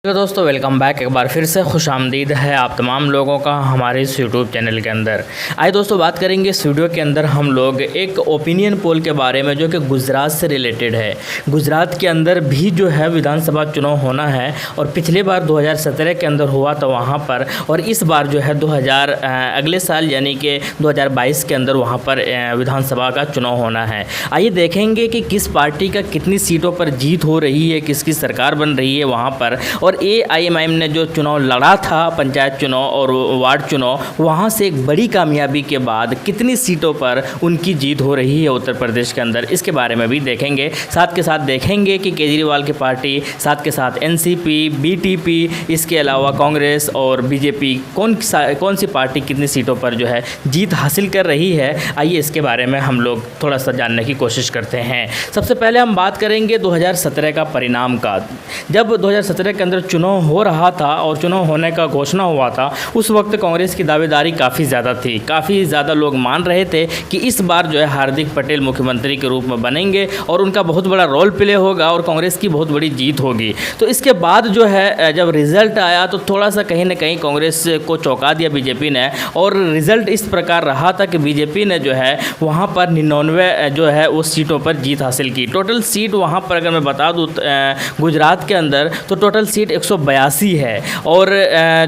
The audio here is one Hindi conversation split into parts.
तो दोस्तों वेलकम बैक। एक बार फिर से खुशामदीद है आप तमाम लोगों का हमारे इस यूट्यूब चैनल के अंदर। आइए दोस्तों बात करेंगे इस वीडियो के अंदर हम लोग एक ओपिनियन पोल के बारे में जो कि गुजरात से रिलेटेड है। गुजरात के अंदर भी जो है विधानसभा चुनाव होना है और पिछले बार 2017 के अंदर हुआ था वहाँ पर, और इस बार जो है अगले साल यानी कि 2022 के अंदर वहाँ पर विधानसभा का चुनाव होना है। आइए देखेंगे कि किस पार्टी का कितनी सीटों पर जीत हो रही है, किसकी सरकार बन रही है वहाँ पर। और AIMIM ने जो चुनाव लड़ा था, पंचायत चुनाव और वार्ड चुनाव, वहाँ से एक बड़ी कामयाबी के बाद कितनी सीटों पर उनकी जीत हो रही है उत्तर प्रदेश के अंदर, इसके बारे में भी देखेंगे। साथ के साथ देखेंगे कि केजरीवाल की पार्टी, साथ के साथ NCP, BTP, इसके अलावा कांग्रेस और BJP कौन सी पार्टी कितनी सीटों पर जो है जीत हासिल कर रही है। आइए इसके बारे में हम लोग थोड़ा सा जानने की कोशिश करते हैं। सबसे पहले हम बात करेंगे 2017 का परिणाम का। जब 2017 के अंदर चुनाव हो रहा था और चुनाव होने का घोषणा हुआ था, उस वक्त कांग्रेस की दावेदारी काफ़ी ज़्यादा थी। काफ़ी ज़्यादा लोग मान रहे थे कि इस बार जो है हार्दिक पटेल मुख्यमंत्री के रूप में बनेंगे और उनका बहुत बड़ा रोल प्ले होगा और कांग्रेस की बहुत बड़ी जीत होगी। तो इसके बाद जो है जब रिज़ल्ट आया तो थोड़ा सा कहीं ना कहीं कांग्रेस को चौंका दिया बीजेपी ने, और रिज़ल्ट इस प्रकार रहा था कि बीजेपी ने जो है वहाँ पर 99 जो है उस सीटों पर जीत हासिल की। टोटल सीट वहाँ पर अगर मैं बता दूँ गुजरात के अंदर तो टोटल सीट 182 है, और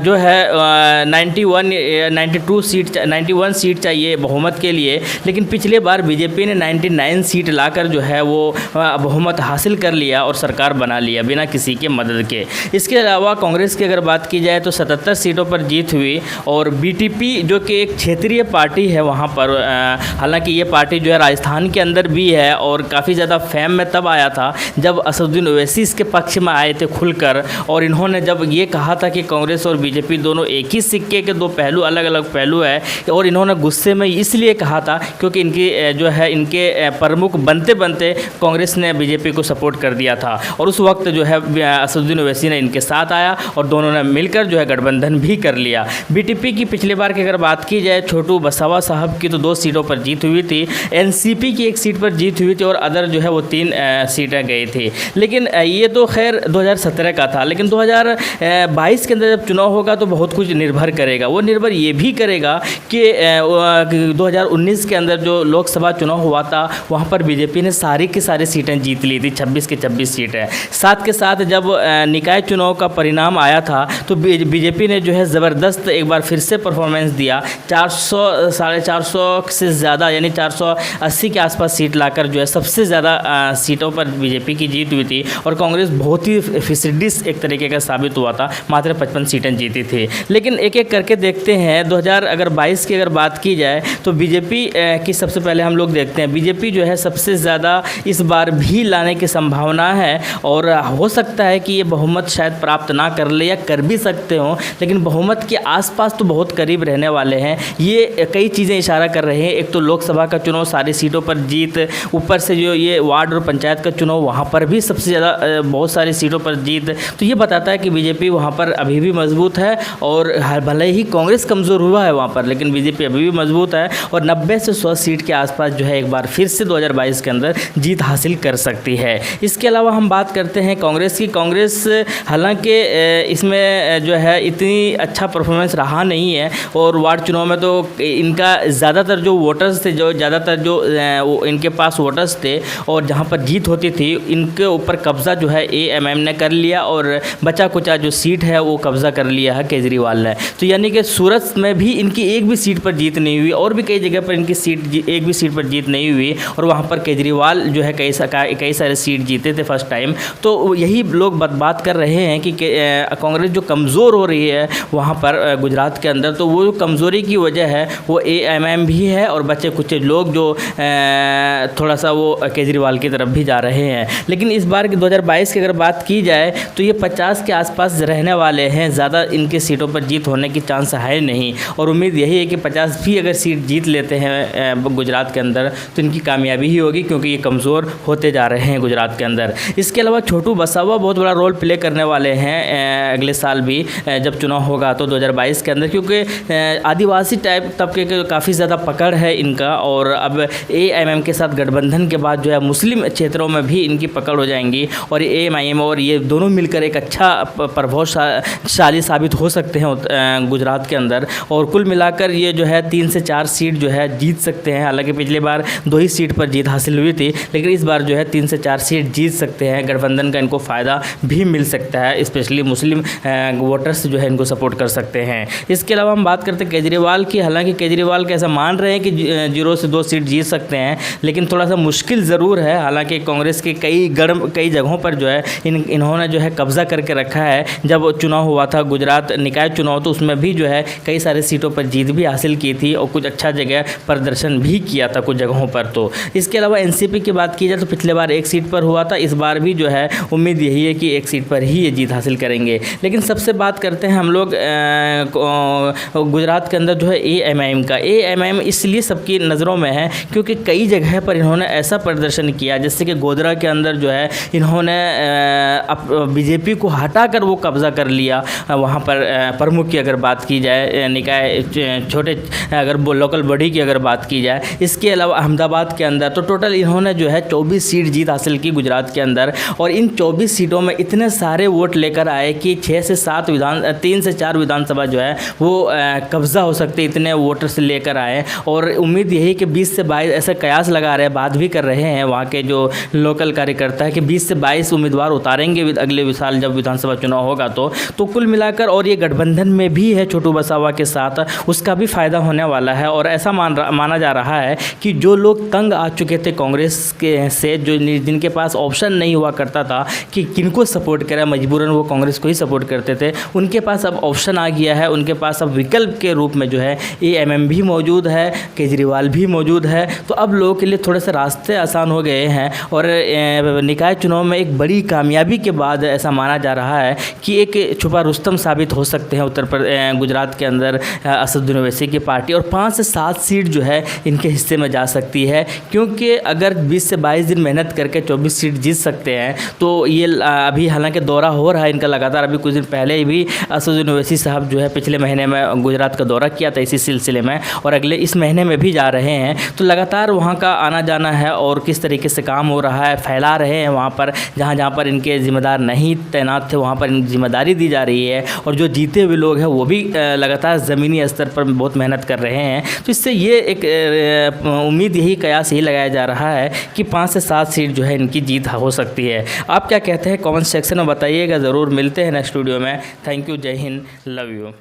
जो है 91 सीट चाहिए बहुमत के लिए, लेकिन पिछले बार बीजेपी ने 99 सीट लाकर जो है वो बहुमत हासिल कर लिया और सरकार बना लिया बिना किसी के मदद के। इसके अलावा कांग्रेस की अगर बात की जाए तो 77 सीटों पर जीत हुई, और BTP जो कि एक क्षेत्रीय पार्टी है वहाँ पर, हालांकि ये पार्टी जो है राजस्थान के अंदर भी है और काफ़ी ज़्यादा फेम में तब आया था जब असदुद्दीन ओवैसी इसके पक्ष में आए थे खुलकर, और इन्होंने जब ये कहा था कि कांग्रेस और बीजेपी दोनों एक ही सिक्के के दो पहलू, अलग अलग पहलू है, और इन्होंने गुस्से में इसलिए कहा था क्योंकि इनके प्रमुख बनते बनते कांग्रेस ने बीजेपी को सपोर्ट कर दिया था, और उस वक्त जो है असदुद्दीन ओवैसी ने इनके साथ आया और दोनों ने मिलकर जो है गठबंधन भी कर लिया। BTP की पिछले बार की अगर बात की जाए, छोटू बसावा साहब की तो 2 सीटों पर जीत हुई थी, NCP की 1 सीट पर जीत हुई थी और अदर जो है वो 3 सीटें गई थी। लेकिन ये तो खैर 2017 का था, लेकिन 2022 के अंदर जब चुनाव होगा तो बहुत कुछ निर्भर करेगा। वो निर्भर ये भी करेगा कि 2019 के अंदर जो लोकसभा चुनाव हुआ था वहाँ पर बीजेपी ने सारी की सारी सीटें जीत ली थी, 26 की 26 सीटें। साथ के साथ जब निकाय चुनाव का परिणाम आया था तो बीजेपी ने जो है ज़बरदस्त एक बार फिर से परफॉर्मेंस दिया, 400 साढ़े 400 से ज़्यादा यानी 480 के आसपास सीट लाकर जो है सबसे ज़्यादा सीटों पर बीजेपी की जीत हुई थी, और कांग्रेस बहुत ही फिसडिस एक तरीके का साबित हुआ था, मात्र 55 सीटें जीती थी। लेकिन एक एक करके देखते हैं 2022 की अगर बात की जाए तो बीजेपी की सबसे पहले हम लोग देखते हैं। बीजेपी जो है सबसे ज़्यादा इस बार भी लाने की संभावना है, और हो सकता है कि ये बहुमत शायद प्राप्त ना कर ले या कर भी सकते हों, लेकिन बहुमत के आसपास तो बहुत करीब रहने वाले हैं। ये कई चीज़ें इशारा कर रहे हैं। एक तो लोकसभा का चुनाव सारी सीटों पर जीत, ऊपर से जो ये वार्ड और पंचायत का चुनाव वहाँ पर भी सबसे ज़्यादा बहुत सारी सीटों पर जीत, तो ये बताता है कि बीजेपी वहाँ पर अभी भी मजबूत है, और भले ही कांग्रेस कमज़ोर हुआ है वहाँ पर, लेकिन बीजेपी अभी भी मजबूत है और 90 से 100 सीट के आसपास जो है एक बार फिर से 2022 के अंदर जीत हासिल कर सकती है। इसके अलावा हम बात करते हैं कांग्रेस की। कांग्रेस हालांकि इसमें जो है इतनी अच्छा परफॉर्मेंस रहा नहीं है, और वार्ड चुनाव में तो इनका ज़्यादातर जो वोटर्स थे, इनके पास वोटर्स थे, और जहाँ पर जीत होती थी इनके ऊपर कब्ज़ा जो है AIMIM ने कर लिया, और बचा कुचा जो सीट है वो कब्ज़ा कर लिया है केजरीवाल ने। तो यानी कि सूरत में भी इनकी एक भी सीट पर जीत नहीं हुई, और भी कई जगह पर इनकी एक भी सीट पर जीत नहीं हुई, और वहाँ पर केजरीवाल जो है कई सारे सीट जीते थे फर्स्ट टाइम। तो यही लोग बात कर रहे हैं कि कांग्रेस जो कमज़ोर हो रही है वहाँ पर गुजरात के अंदर, तो वो कमज़ोरी की वजह है वो AIMIM भी है, और बच्चे कुछ लोग जो थोड़ा सा वो केजरीवाल की तरफ भी जा रहे हैं। लेकिन इस बार की 2022 की अगर बात की जाए तो ये 50 के आसपास रहने वाले हैं, ज़्यादा इनके सीटों पर जीत होने की चांस है नहीं, और उम्मीद यही है कि 50 भी अगर सीट जीत लेते हैं गुजरात के अंदर तो इनकी कामयाबी ही होगी, क्योंकि ये कमज़ोर होते जा रहे हैं गुजरात के अंदर। इसके अलावा छोटू बसावा बहुत बड़ा रोल प्ले करने वाले हैं अगले साल भी जब चुनाव होगा तो 2022 के अंदर, क्योंकि आदिवासी टाइप तबके के काफ़ी ज़्यादा पकड़ है इनका, और अब AIMIM के साथ गठबंधन के बाद जो है मुस्लिम क्षेत्रों में भी इनकी पकड़ हो जाएंगी, और AIMIM और ये दोनों मिलकर एक अच्छा प्रभावशाली साबित हो सकते हैं गुजरात के अंदर। और कुल मिलाकर ये जो है 3 से 4 सीट जो है जीत सकते हैं। हालांकि पिछली बार 2 ही सीट पर जीत हासिल हुई थी, लेकिन इस बार जो है 3 से 4 सीट जीत सकते हैं। गठबंधन का इनको फ़ायदा भी मिल सकता है, स्पेशली मुस्लिम वोटर्स जो है इनको सपोर्ट कर सकते हैं। इसके अलावा हम बात करते हैं केजरीवाल की। हालांकि केजरीवाल कैसा मान रहे हैं कि 0 से 2 सीट जीत सकते हैं, लेकिन थोड़ा सा मुश्किल ज़रूर है। हालांकि कांग्रेस के कई जगहों पर जो है इन्होंने जो है कब्जा करके रखा है। जब चुनाव हुआ था गुजरात निकाय चुनाव, तो उसमें भी जो है कई सारे सीटों पर जीत भी हासिल की थी और कुछ अच्छा जगह प्रदर्शन भी किया था कुछ जगहों पर। तो इसके अलावा एनसीपी की बात की जाए तो पिछले बार 1 सीट पर हुआ था, इस बार भी जो है उम्मीद यही है कि 1 सीट पर ही ये जीत हासिल करेंगे। लेकिन सबसे बात करते हैं हम लोग गुजरात के अंदर जो है एएमआईएम का। एएमआईएम इसलिए सबकी नज़रों में है क्योंकि कई जगह पर इन्होंने ऐसा प्रदर्शन किया, जैसे कि गोधरा के अंदर जो है इन्होंने बीजेपी को हटाकर वो कब्ज़ा कर लिया। वहाँ पर प्रमुख की अगर बात की जाए, निकाय छोटे अगर लोकल बॉडी की अगर बात की जाए। इसके अलावा अहमदाबाद के अंदर तो टोटल इन्होंने जो है 24 सीट जीत हासिल की गुजरात के अंदर। और इन 24 सीटों में इतने सारे वोट लेकर आए कि 3 से 4 विधानसभा जो है वो कब्ज़ा हो सकते, इतने वोटर्स लेकर आए। और उम्मीद यही कि 20 से 22 ऐसे कयास लगा रहे हैं, बात भी कर रहे हैं वहाँ के जो लोकल कार्यकर्ता है कि 20 से 22 उम्मीदवार उतारेंगे अगले साल जब विधानसभा चुनाव होगा। तो कुल मिलाकर और ये गठबंधन में भी है छोटू बसावा के साथ, उसका भी फ़ायदा होने वाला है। और ऐसा माना जा रहा है कि जो लोग तंग आ चुके थे कांग्रेस के से, जिनके पास ऑप्शन नहीं हुआ करता था कि किनको सपोर्ट करें, मजबूरन वो कांग्रेस को ही सपोर्ट करते थे, उनके पास अब ऑप्शन आ गया है। उनके पास अब विकल्प के रूप में जो है एएमएम भी मौजूद है, केजरीवाल भी मौजूद है। तो अब लोगों के लिए थोड़े से रास्ते आसान हो गए हैं। और निकाय चुनाव में एक बड़ी कामयाबी के बाद ऐसा माना जा रहा है कि एक छुपा रुस्तम साबित हो सकते हैं गुजरात के अंदर असदुद्दीन ओवैसी की पार्टी। और 5 से 7 सीट जो है इनके हिस्से में जा सकती है, क्योंकि अगर 20 से 22 दिन मेहनत करके 24 सीट जीत सकते हैं तो ये अभी हालांकि दौरा हो रहा है इनका लगातार। अभी कुछ दिन पहले भी असदुद्दीन ओवैसी साहब जो है पिछले महीने में गुजरात का दौरा किया था इसी सिलसिले में, और अगले इस महीने में भी जा रहे हैं। तो लगातार वहाँ का आना जाना है और किस तरीके से काम हो रहा है, फैला रहे हैं वहाँ पर जहाँ पर इनके जिम्मेदार नहीं तैनात थे वहाँ पर इनकी जिम्मेदारी दी जा रही है। और जो जीते हुए लोग हैं वो भी लगातार ज़मीनी स्तर पर बहुत मेहनत कर रहे हैं। तो इससे ये एक उम्मीद यही कयास यही लगाया जा रहा है कि 5 से 7 सीट जो है इनकी जीत हो सकती है। आप क्या कहते हैं कमेंट सेक्शन में बताइएगा ज़रूर। मिलते हैं नेक्स्ट वीडियो में। थैंक यू, जय हिंद, लव यू।